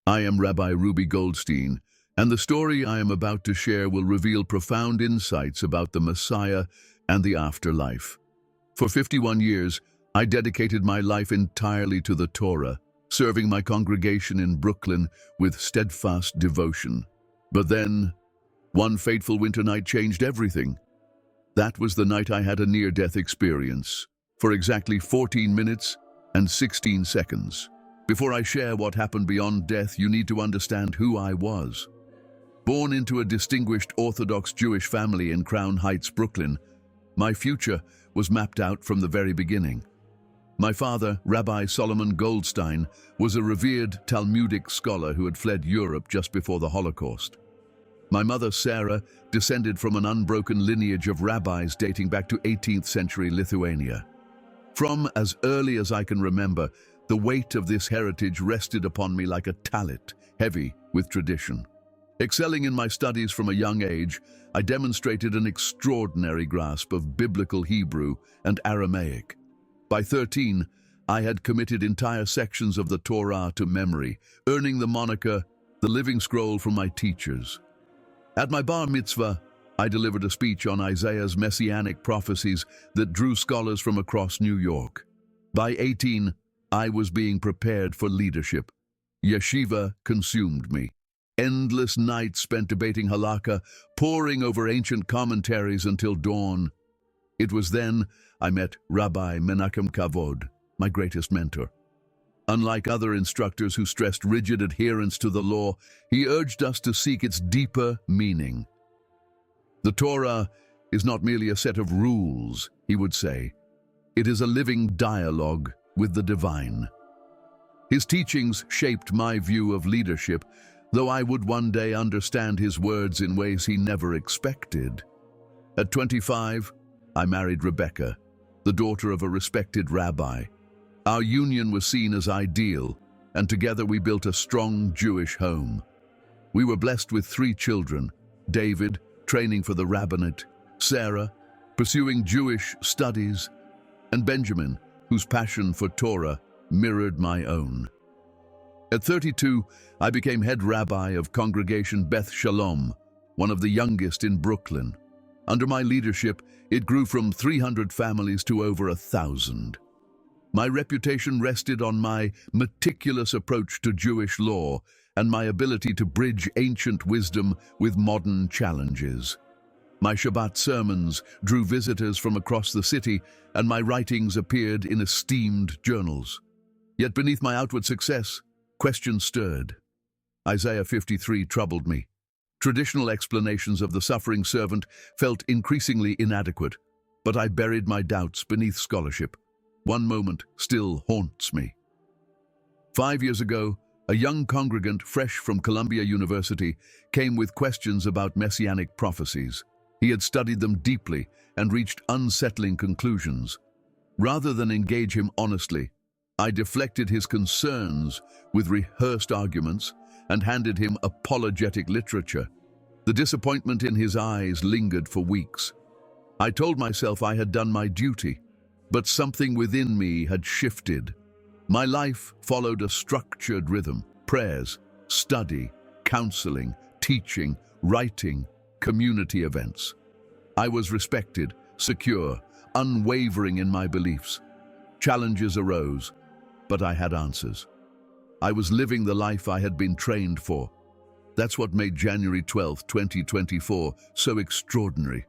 I am Rabbi Rubi Goldstein, and the story I am about to share will reveal profound insights about the Messiah and the afterlife. For 51 years, I dedicated my life entirely to the Torah, serving my congregation in Brooklyn with steadfast devotion. But then, one fateful winter night changed everything. That was the night I had a near-death experience, for exactly 14 minutes and 16 seconds. Before I share what happened beyond death, you need to understand who I was. Born into a distinguished Orthodox Jewish family in Crown Heights, Brooklyn, my future was mapped out from the very beginning. My father, Rabbi Solomon Goldstein, was a revered Talmudic scholar who had fled Europe just before the Holocaust. My mother, Sarah, descended from an unbroken lineage of rabbis dating back to 18th century Lithuania. From as early as I can remember, the weight of this heritage rested upon me like a tallit, heavy with tradition. Excelling in my studies from a young age, I demonstrated an extraordinary grasp of biblical Hebrew and Aramaic. By 13, I had committed entire sections of the Torah to memory, earning the moniker, the Living Scroll, from my teachers. At my bar mitzvah, I delivered a speech on Isaiah's messianic prophecies that drew scholars from across New York. By 18, I was being prepared for leadership. Yeshiva consumed me. Endless nights spent debating halakha, poring over ancient commentaries until dawn. It was then I met Rabbi Menachem Kavod, my greatest mentor. Unlike other instructors who stressed rigid adherence to the law, he urged us to seek its deeper meaning. The Torah is not merely a set of rules, he would say. It is a living dialogue with the divine. His teachings shaped my view of leadership, though I would one day understand his words in ways he never expected. At 25, I married Rebecca, the daughter of a respected rabbi. Our union was seen as ideal, and together we built a strong Jewish home. We were blessed with 3 children: David, training for the rabbinate; Sarah, pursuing Jewish studies; and Benjamin, whose passion for Torah mirrored my own. At 32, I became head rabbi of Congregation Beth Shalom, one of the youngest in Brooklyn. Under my leadership, it grew from 300 families to over 1,000. My reputation rested on my meticulous approach to Jewish law and my ability to bridge ancient wisdom with modern challenges. My Shabbat sermons drew visitors from across the city, and my writings appeared in esteemed journals. Yet beneath my outward success, questions stirred. Isaiah 53 troubled me. Traditional explanations of the suffering servant felt increasingly inadequate, but I buried my doubts beneath scholarship. One moment still haunts me. 5 years ago, a young congregant fresh from Columbia University came with questions about messianic prophecies. He had studied them deeply and reached unsettling conclusions. Rather than engage him honestly, I deflected his concerns with rehearsed arguments and handed him apologetic literature. The disappointment in his eyes lingered for weeks. I told myself I had done my duty, but something within me had shifted. My life followed a structured rhythm: prayers, study, counseling, teaching, writing, community events. I was respected, secure, unwavering in my beliefs. Challenges arose, but I had answers. I was living the life I had been trained for. That's what made January 12, 2024 so extraordinary.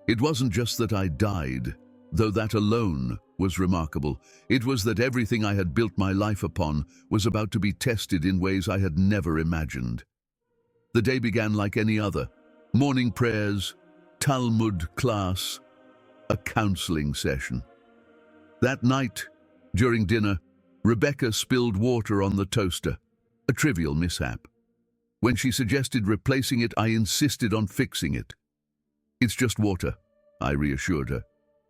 It wasn't just that I died, though that alone was remarkable. It was that everything I had built my life upon was about to be tested in ways I had never imagined. The day began like any other: morning prayers, Talmud class, a counseling session. That night, during dinner, Rebecca spilled water on the toaster, a trivial mishap. When she suggested replacing it, I insisted on fixing it. "It's just water," I reassured her.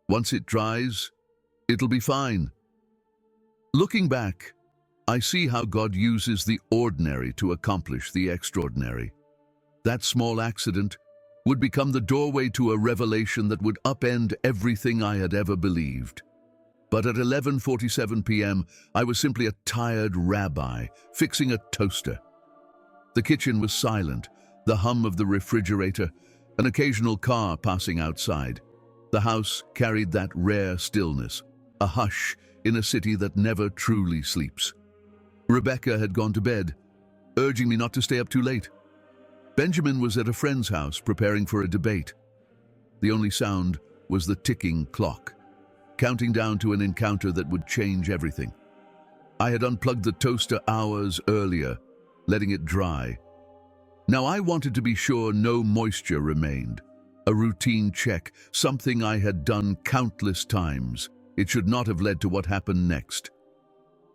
"Once it dries, it'll be fine." Looking back, I see how God uses the ordinary to accomplish the extraordinary. That small accident would become the doorway to a revelation that would upend everything I had ever believed. But at 11:47 p.m., I was simply a tired rabbi fixing a toaster. The kitchen was silent, the hum of the refrigerator, an occasional car passing outside. The house carried that rare stillness, a hush in a city that never truly sleeps. Rebecca had gone to bed, urging me not to stay up too late. Benjamin was at a friend's house preparing for a debate. The only sound was the ticking clock, counting down to an encounter that would change everything. I had unplugged the toaster hours earlier, letting it dry. Now I wanted to be sure no moisture remained. A routine check, something I had done countless times. It should not have led to what happened next.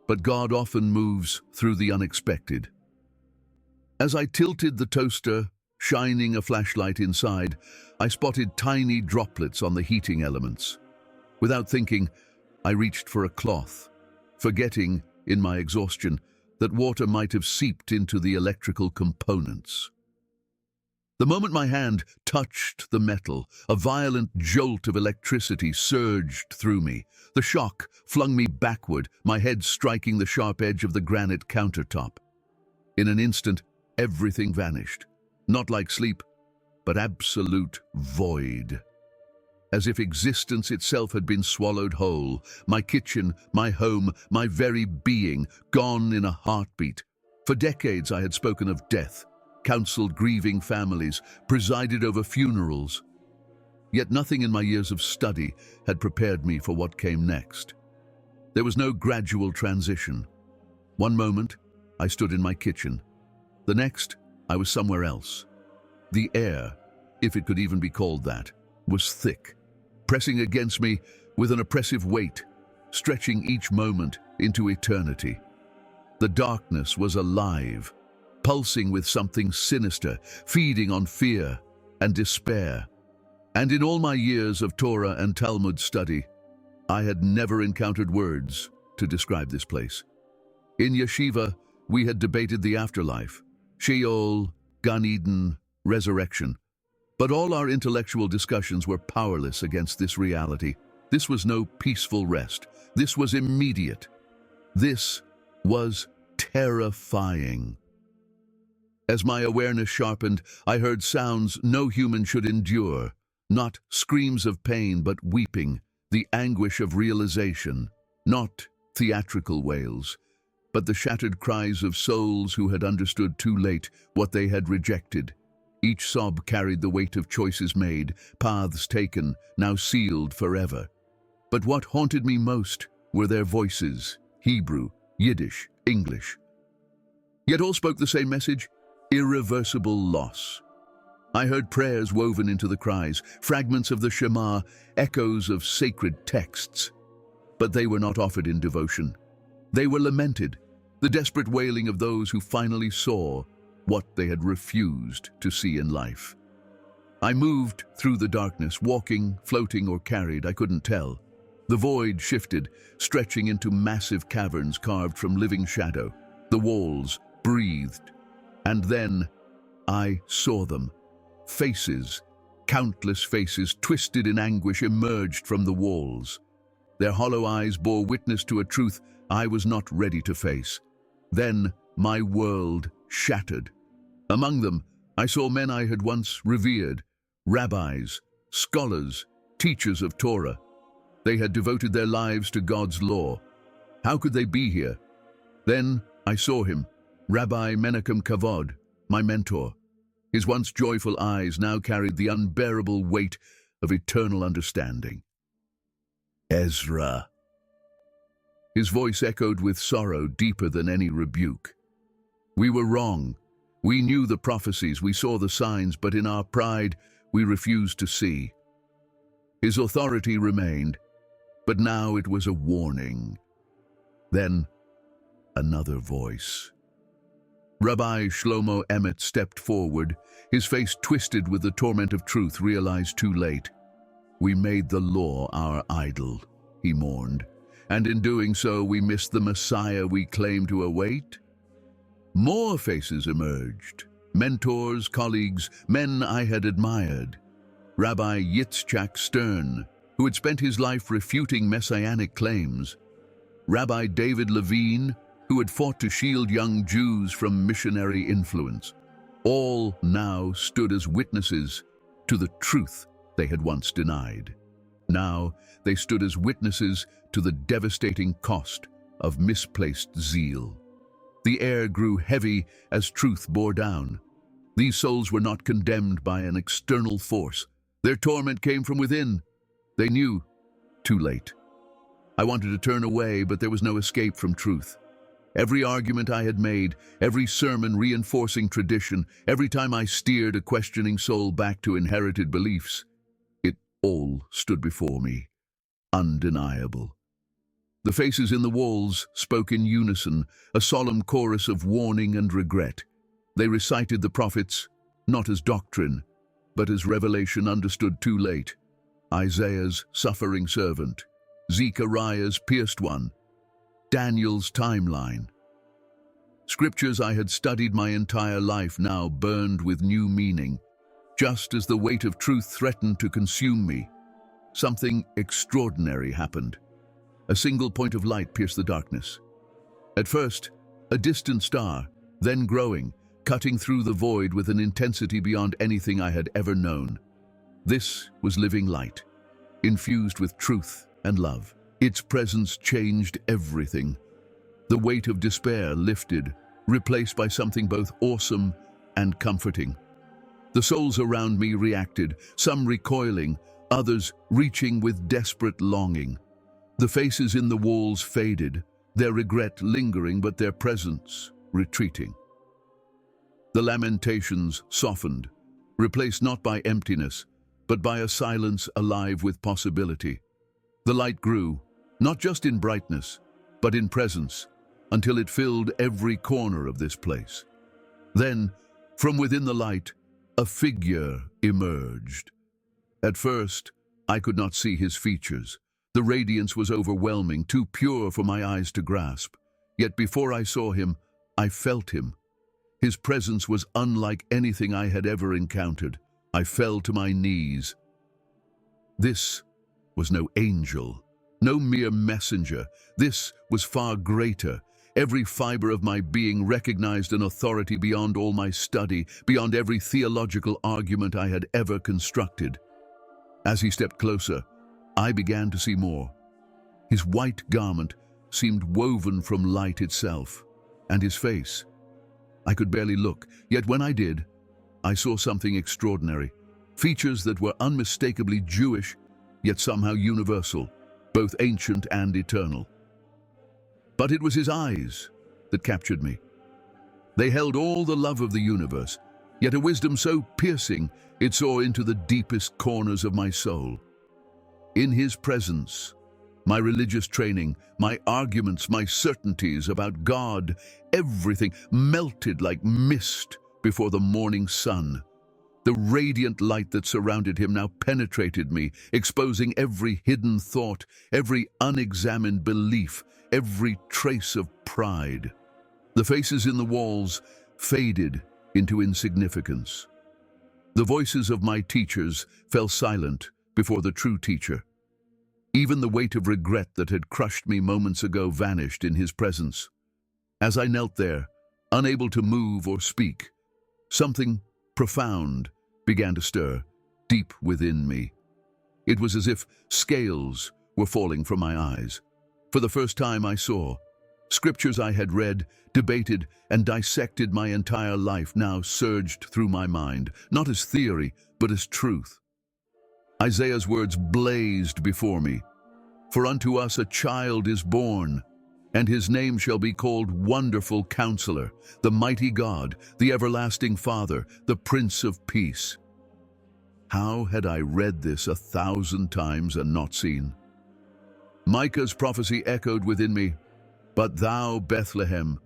But God often moves through the unexpected. As I tilted the toaster, shining a flashlight inside, I spotted tiny droplets on the heating elements. Without thinking, I reached for a cloth, forgetting, in my exhaustion, that water might have seeped into the electrical components. The moment my hand touched the metal, a violent jolt of electricity surged through me. The shock flung me backward, my head striking the sharp edge of the granite countertop. In an instant, everything vanished. Not like sleep, but absolute void. As if existence itself had been swallowed whole, my kitchen, my home, my very being, gone in a heartbeat. For decades I had spoken of death, counseled grieving families, presided over funerals. Yet nothing in my years of study had prepared me for what came next. There was no gradual transition. One moment, I stood in my kitchen. The next, I was somewhere else. The air, if it could even be called that, was thick, pressing against me with an oppressive weight, stretching each moment into eternity. The darkness was alive, pulsing with something sinister, feeding on fear and despair. And in all my years of Torah and Talmud study, I had never encountered words to describe this place. In yeshiva, we had debated the afterlife, Sheol, Gan Eden, resurrection. But all our intellectual discussions were powerless against this reality. This was no peaceful rest. This was immediate. This was terrifying. As my awareness sharpened, I heard sounds no human should endure. Not screams of pain, but weeping, the anguish of realization. Not theatrical wails, but the shattered cries of souls who had understood too late what they had rejected. Each sob carried the weight of choices made, paths taken, now sealed forever. But what haunted me most were their voices, Hebrew, Yiddish, English. Yet all spoke the same message, irreversible loss. I heard prayers woven into the cries, fragments of the Shema, echoes of sacred texts. But they were not offered in devotion. They were lamented, the desperate wailing of those who finally saw what they had refused to see in life. I moved through the darkness, walking, floating, or carried, I couldn't tell. The void shifted, stretching into massive caverns carved from living shadow. The walls breathed. And then I saw them. Faces, countless faces, twisted in anguish, emerged from the walls. Their hollow eyes bore witness to a truth I was not ready to face. Then my world shattered. Among them, I saw men I had once revered, rabbis, scholars, teachers of Torah. They had devoted their lives to God's law. How could they be here? Then I saw him, Rabbi Menachem Kavod, my mentor. His once joyful eyes now carried the unbearable weight of eternal understanding. Ezra. His voice echoed with sorrow deeper than any rebuke. We were wrong. We knew the prophecies, we saw the signs, but in our pride, we refused to see. His authority remained, but now it was a warning. Then, another voice. Rabbi Shlomo Emmet stepped forward, his face twisted with the torment of truth realized too late. We made the law our idol, he mourned, and in doing so we missed the Messiah we claimed to await. More faces emerged, mentors, colleagues, men I had admired. Rabbi Yitzchak Stern, who had spent his life refuting messianic claims. Rabbi David Levine, who had fought to shield young Jews from missionary influence. All now stood as witnesses to the truth they had once denied. Now they stood as witnesses to the devastating cost of misplaced zeal. The air grew heavy as truth bore down. These souls were not condemned by an external force. Their torment came from within. They knew, too late. I wanted to turn away, but there was no escape from truth. Every argument I had made, every sermon reinforcing tradition, every time I steered a questioning soul back to inherited beliefs, it all stood before me, undeniable. The faces in the walls spoke in unison, a solemn chorus of warning and regret. They recited the prophets, not as doctrine, but as revelation understood too late. Isaiah's suffering servant, Zechariah's pierced one, Daniel's timeline. Scriptures I had studied my entire life now burned with new meaning. Just as the weight of truth threatened to consume me, something extraordinary happened. A single point of light pierced the darkness. At first, a distant star, then growing, cutting through the void with an intensity beyond anything I had ever known. This was living light, infused with truth and love. Its presence changed everything. The weight of despair lifted, replaced by something both awesome and comforting. The souls around me reacted, some recoiling, others reaching with desperate longing. The faces in the walls faded, their regret lingering but their presence retreating. The lamentations softened, replaced not by emptiness, but by a silence alive with possibility. The light grew, not just in brightness, but in presence, until it filled every corner of this place. Then, from within the light, a figure emerged. At first, I could not see his features. The radiance was overwhelming, too pure for my eyes to grasp. Yet before I saw him, I felt him. His presence was unlike anything I had ever encountered. I fell to my knees. This was no angel, no mere messenger. This was far greater. Every fiber of my being recognized an authority beyond all my study, beyond every theological argument I had ever constructed. As he stepped closer, I began to see more. His white garment seemed woven from light itself, and his face. I could barely look, yet when I did, I saw something extraordinary. Features that were unmistakably Jewish, yet somehow universal, both ancient and eternal. But it was his eyes that captured me. They held all the love of the universe, yet a wisdom so piercing it saw into the deepest corners of my soul. In his presence, my religious training, my arguments, my certainties about God, everything melted like mist before the morning sun. The radiant light that surrounded him now penetrated me, exposing every hidden thought, every unexamined belief, every trace of pride. The faces in the walls faded into insignificance. The voices of my teachers fell silent before the true teacher. Even the weight of regret that had crushed me moments ago vanished in his presence. As I knelt there, unable to move or speak, something profound began to stir deep within me. It was as if scales were falling from my eyes. For the first time I saw. Scriptures I had read, debated, and dissected my entire life now surged through my mind, not as theory, but as truth. Isaiah's words blazed before me. For unto us a child is born, and his name shall be called Wonderful Counselor, the Mighty God, the Everlasting Father, the Prince of Peace. How had I read this 1,000 times and not seen? Micah's prophecy echoed within me, But thou, Bethlehem,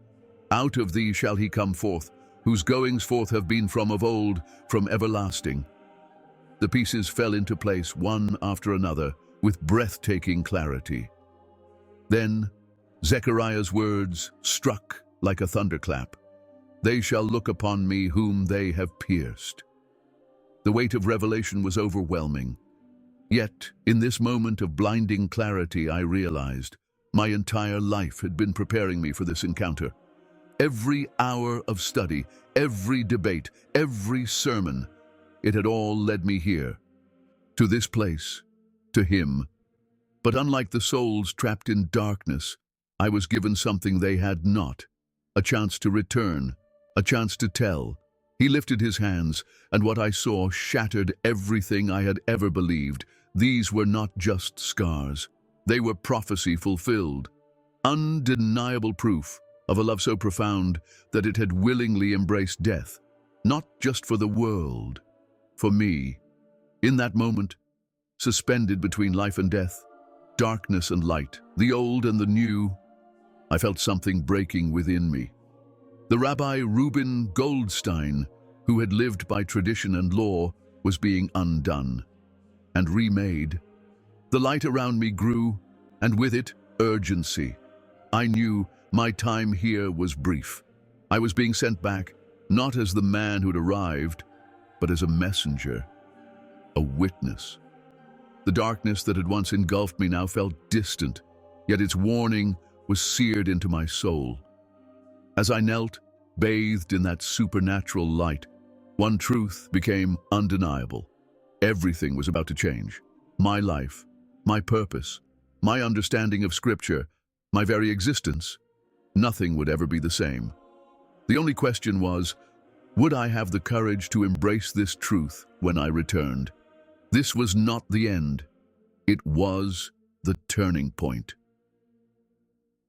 out of thee shall he come forth, whose goings forth have been from of old, from everlasting. The pieces fell into place one after another with breathtaking clarity. Then Zechariah's words struck like a thunderclap. They shall look upon me whom they have pierced. The weight of revelation was overwhelming. Yet, in this moment of blinding clarity, I realized My entire life had been preparing me for this encounter. Every hour of study, every debate, every sermon, it had all led me here, to this place, to him. But unlike the souls trapped in darkness, I was given something they had not, a chance to return, a chance to tell. He lifted his hands, and what I saw shattered everything I had ever believed. These were not just scars. They were prophecy fulfilled, undeniable proof of a love so profound that it had willingly embraced death, not just for the world, for me. In that moment, suspended between life and death, darkness and light, the old and the new, I felt something breaking within me. The Rabbi Rubi Goldstein, who had lived by tradition and law, was being undone and remade. The light around me grew, and with it, urgency. I knew my time here was brief. I was being sent back, not as the man who'd arrived, but as a messenger, a witness. The darkness that had once engulfed me now felt distant, yet its warning was seared into my soul. As I knelt, bathed in that supernatural light, one truth became undeniable. Everything was about to change. My life, my purpose, my understanding of Scripture, my very existence. Nothing would ever be the same. The only question was, would I have the courage to embrace this truth when I returned? This was not the end. It was the turning point.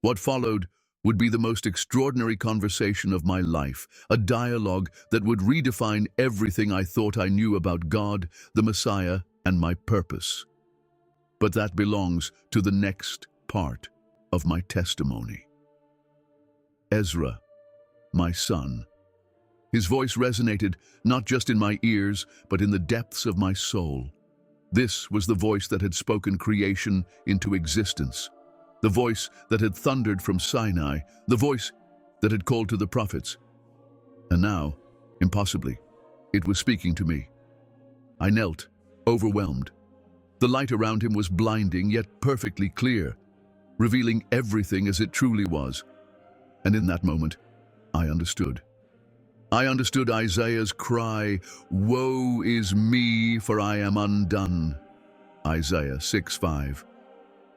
What followed would be the most extraordinary conversation of my life, a dialogue that would redefine everything I thought I knew about God, the Messiah, and my purpose. But that belongs to the next part of my testimony. Ezra, my son. His voice resonated not just in my ears, but in the depths of my soul. This was the voice that had spoken creation into existence, the voice that had thundered from Sinai, the voice that had called to the prophets. And now, impossibly, it was speaking to me. I knelt, overwhelmed. The light around him was blinding, yet perfectly clear, revealing everything as it truly was. And in that moment, I understood. I understood Isaiah's cry, "Woe is me, for I am undone." Isaiah 6:5.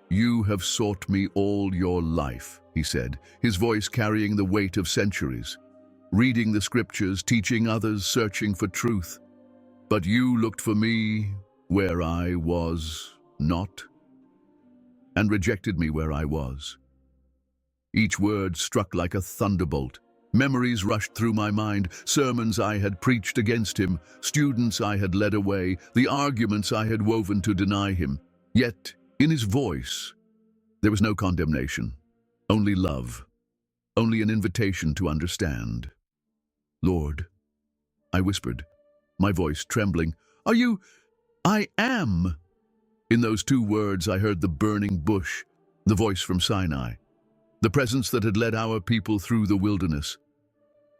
"You have sought me all your life," he said, his voice carrying the weight of centuries. Reading the scriptures, teaching others, searching for truth. But you looked for me where I was not, and rejected me where I was. Each word struck like a thunderbolt. Memories rushed through my mind, sermons I had preached against him, students I had led away, the arguments I had woven to deny him. Yet, in his voice, there was no condemnation, only love, only an invitation to understand. "Lord," I whispered, my voice trembling, "Are you—" "I am." In those two words I heard the burning bush, the voice from Sinai, the presence that had led our people through the wilderness.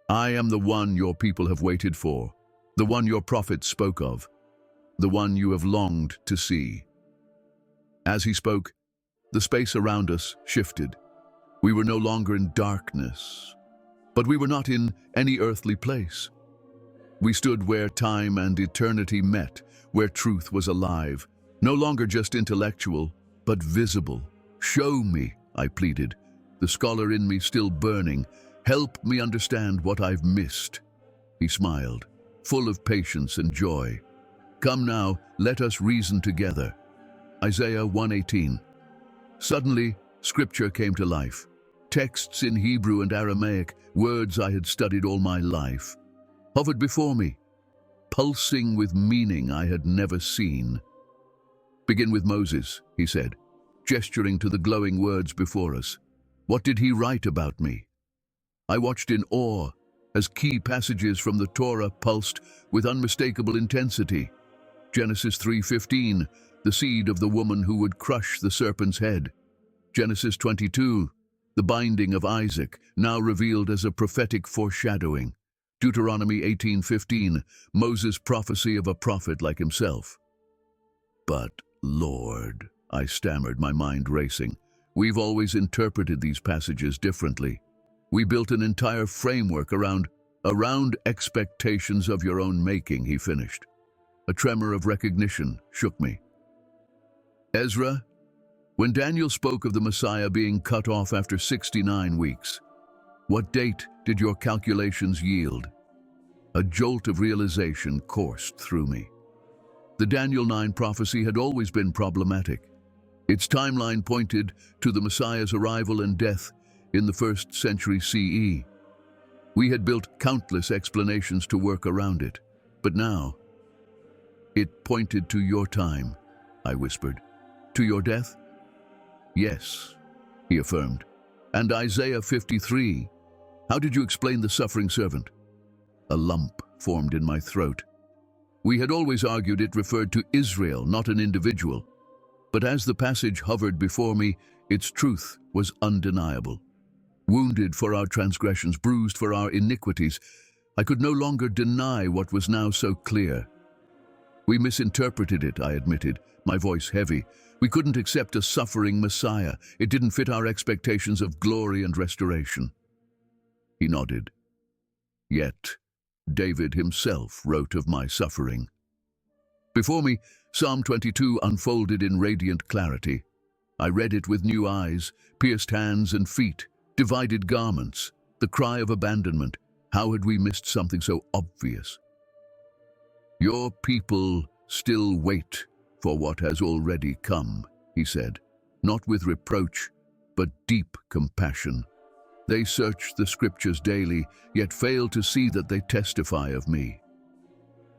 "I am the one your people have waited for, the one your prophets spoke of, the one you have longed to see." As he spoke, the space around us shifted. We were no longer in darkness, but we were not in any earthly place. We stood where time and eternity met, where truth was alive, no longer just intellectual, but visible. "Show me," I pleaded, the scholar in me still burning. "Help me understand what I've missed." He smiled, full of patience and joy. "Come now, let us reason together." Isaiah 1:18. Suddenly, scripture came to life. Texts in Hebrew and Aramaic, words I had studied all my life, hovered before me, pulsing with meaning I had never seen. "Begin with Moses," he said, gesturing to the glowing words before us. What did he write about me? I watched in awe as key passages from the Torah pulsed with unmistakable intensity. Genesis 3:15, the seed of the woman who would crush the serpent's head. Genesis 22, the binding of Isaac, now revealed as a prophetic foreshadowing. Deuteronomy 18:15, Moses' prophecy of a prophet like himself. "But, Lord," I stammered, my mind racing, We've always interpreted these passages differently. We built an entire framework around expectations of your own making," he finished. A tremor of recognition shook me. "Ezra, when Daniel spoke of the Messiah being cut off after 69 weeks, what date did your calculations yield?" A jolt of realization coursed through me. The Daniel 9 prophecy had always been problematic. Its timeline pointed to the Messiah's arrival and death in the 1st century CE. We had built countless explanations to work around it, but now, "It pointed to your time," I whispered. "To your death?" "Yes," he affirmed. "And Isaiah 53, how did you explain the suffering servant?" A lump formed in my throat. We had always argued it referred to Israel, not an individual. But as the passage hovered before me, its truth was undeniable. Wounded for our transgressions, bruised for our iniquities, I could no longer deny what was now so clear. "We misinterpreted it," I admitted, my voice heavy. "We couldn't accept a suffering Messiah. It didn't fit our expectations of glory and restoration." He nodded. "Yet, David himself wrote of my suffering." Before me, Psalm 22 unfolded in radiant clarity. I read it with new eyes, pierced hands and feet, divided garments, the cry of abandonment. How had we missed something so obvious? "Your people still wait for what has already come," he said, not with reproach, but deep compassion. "They search the scriptures daily, yet fail to see that they testify of me."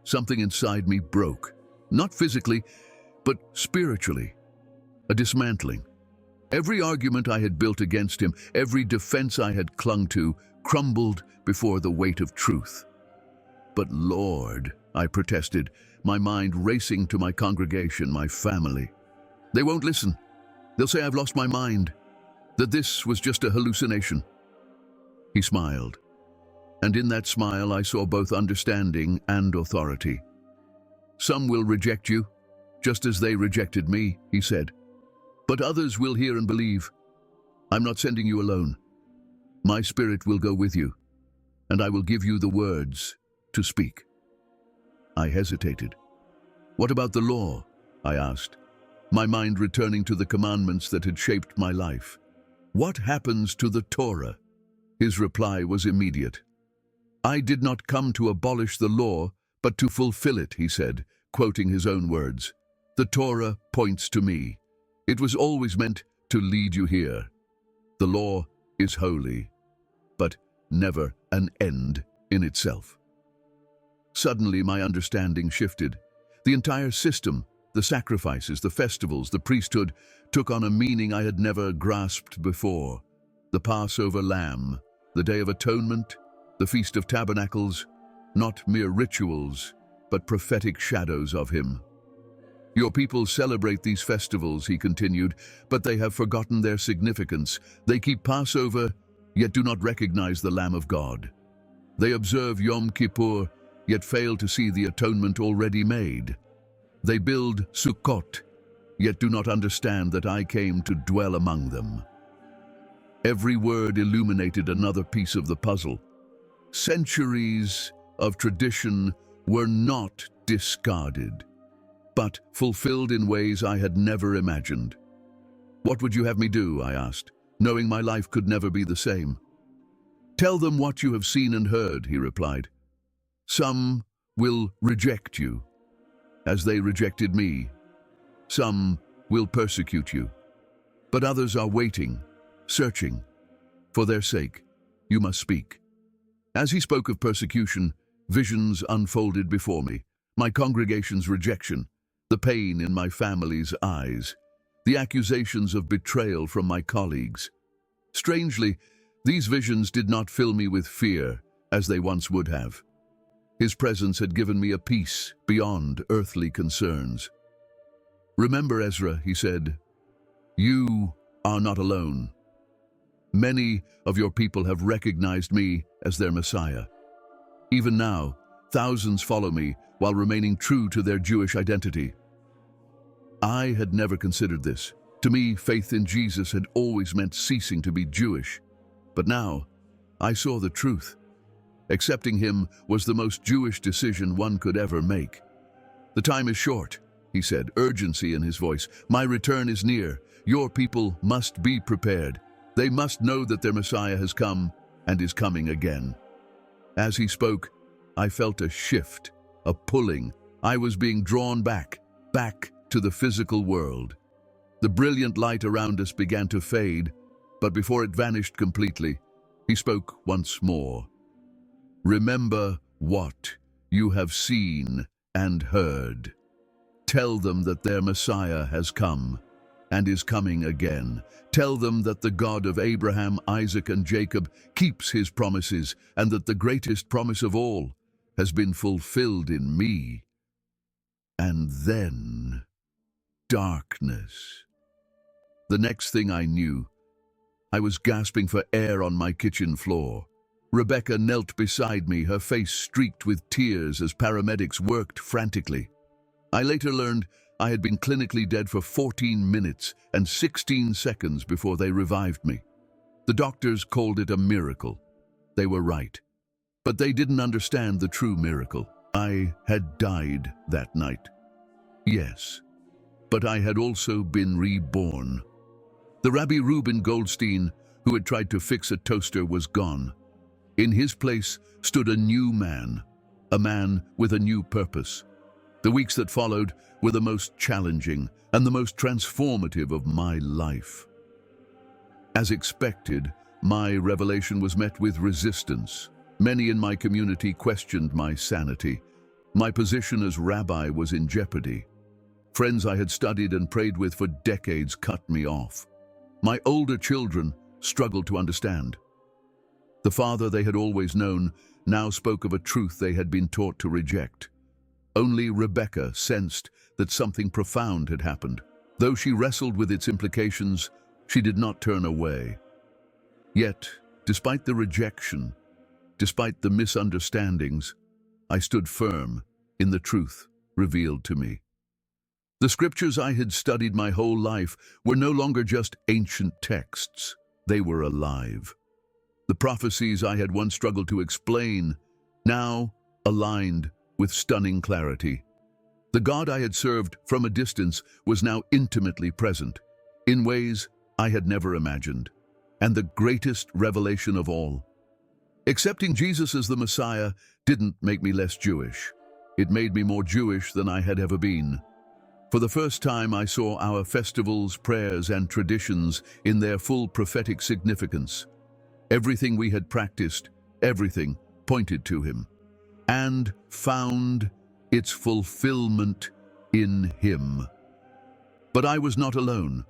Something inside me broke, not physically, but spiritually. A dismantling. Every argument I had built against him, every defense I had clung to, crumbled before the weight of truth. "But Lord," I protested, my mind racing to my congregation, my family. "They won't listen. They'll say I've lost my mind, that this was just a hallucination." He smiled, and in that smile I saw both understanding and authority. "Some will reject you, just as they rejected me," he said. "But others will hear and believe. I'm not sending you alone. My Spirit will go with you, and I will give you the words to speak." I hesitated. "What about the law?" I asked, my mind returning to the commandments that had shaped my life. "What happens to the Torah?" His reply was immediate. "I did not come to abolish the law, but to fulfill it," he said, quoting his own words. "The Torah points to me. It was always meant to lead you here. The law is holy, but never an end in itself." Suddenly my understanding shifted. The entire system, the sacrifices, the festivals, the priesthood, took on a meaning I had never grasped before. The Passover lamb, the Day of Atonement, the Feast of Tabernacles, not mere rituals, but prophetic shadows of him. "Your people celebrate these festivals," he continued, "but they have forgotten their significance. They keep Passover, yet do not recognize the Lamb of God. They observe Yom Kippur, yet fail to see the atonement already made. They build Sukkot, yet do not understand that I came to dwell among them." Every word illuminated another piece of the puzzle. Centuries of tradition were not discarded, but fulfilled in ways I had never imagined. "What would you have me do?" I asked, knowing my life could never be the same. "Tell them what you have seen and heard," he replied. "Some will reject you, as they rejected me. Some will persecute you, but others are waiting, searching. For their sake, you must speak." As he spoke of persecution, visions unfolded before me. My congregation's rejection, the pain in my family's eyes, the accusations of betrayal from my colleagues. Strangely, these visions did not fill me with fear, as they once would have. His presence had given me a peace beyond earthly concerns. "Remember, Ezra," he said, "you are not alone. Many of your people have recognized me as their Messiah. Even now, thousands follow me while remaining true to their Jewish identity." I had never considered this, To me, faith in Jesus had always meant ceasing to be Jewish. But now, I saw the truth. Accepting him was the most Jewish decision one could ever make. "The time is short," he said, urgency in his voice. "My return is near. Your people must be prepared. They must know that their Messiah has come and is coming again." As he spoke, I felt a shift, a pulling. I was being drawn back to the physical world. The brilliant light around us began to fade, but before it vanished completely, he spoke once more. "Remember what you have seen and heard. Tell them that their Messiah has come and is coming again. Tell them that the God of Abraham, Isaac, and Jacob keeps his promises, and that the greatest promise of all has been fulfilled in me." And then, darkness. The next thing I knew, I was gasping for air on my kitchen floor. Rebecca knelt beside me, her face streaked with tears as paramedics worked frantically. I later learned I had been clinically dead for 14 minutes and 16 seconds before they revived me. The doctors called it a miracle. They were right. But they didn't understand the true miracle. I had died that night. Yes, but I had also been reborn. The Rabbi Rubi Goldstein, who had tried to fix a toaster, was gone. In his place stood a new man, a man with a new purpose. The weeks that followed were the most challenging and the most transformative of my life. As expected, my revelation was met with resistance. Many in my community questioned my sanity. My position as rabbi was in jeopardy. Friends I had studied and prayed with for decades cut me off. My older children struggled to understand. The father they had always known now spoke of a truth they had been taught to reject. Only Rebecca sensed that something profound had happened. Though she wrestled with its implications, she did not turn away. Yet, despite the rejection, despite the misunderstandings, I stood firm in the truth revealed to me. The scriptures I had studied my whole life were no longer just ancient texts. They were alive. The prophecies I had once struggled to explain now aligned with stunning clarity. The God I had served from a distance was now intimately present, in ways I had never imagined. And the greatest revelation of all, accepting Jesus as the Messiah didn't make me less Jewish. It made me more Jewish than I had ever been. For the first time, I saw our festivals, prayers, and traditions in their full prophetic significance. Everything we had practiced, everything pointed to him, and found its fulfillment in him. But I was not alone.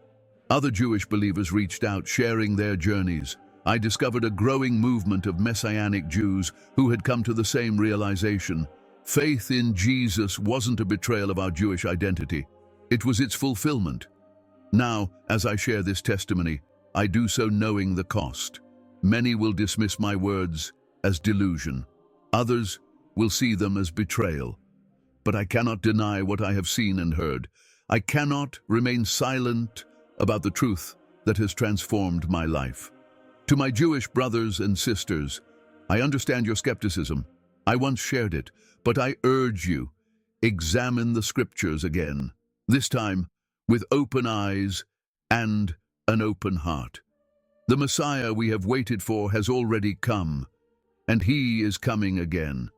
Other Jewish believers reached out, sharing their journeys. I discovered a growing movement of Messianic Jews who had come to the same realization. Faith in Jesus wasn't a betrayal of our Jewish identity. It was its fulfillment. Now, as I share this testimony, I do so knowing the cost. Many will dismiss my words as delusion. Others will see them as betrayal. But I cannot deny what I have seen and heard. I cannot remain silent about the truth that has transformed my life. To my Jewish brothers and sisters, I understand your skepticism. I once shared it, but I urge you, examine the scriptures again, this time with open eyes and an open heart. The Messiah we have waited for has already come, and he is coming again.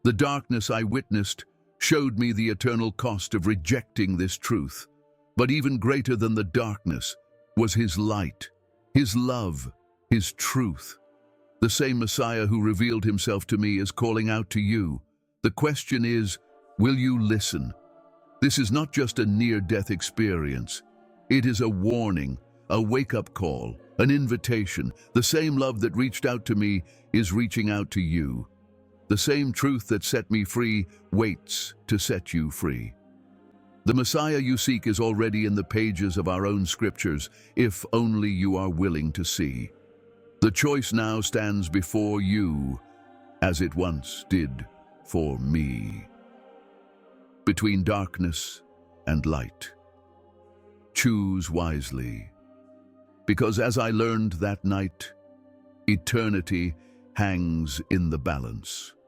The darkness I witnessed showed me the eternal cost of rejecting this truth. But even greater than the darkness was his light, his love, his truth. The same Messiah who revealed himself to me is calling out to you. The question is, will you listen? This is not just a near-death experience. It is a warning, a wake-up call, an invitation. The same love that reached out to me is reaching out to you. The same truth that set me free waits to set you free. The Messiah you seek is already in the pages of our own scriptures, if only you are willing to see. The choice now stands before you, as it once did for me. Between darkness and light. Choose wisely. Because as I learned that night, eternity hangs in the balance.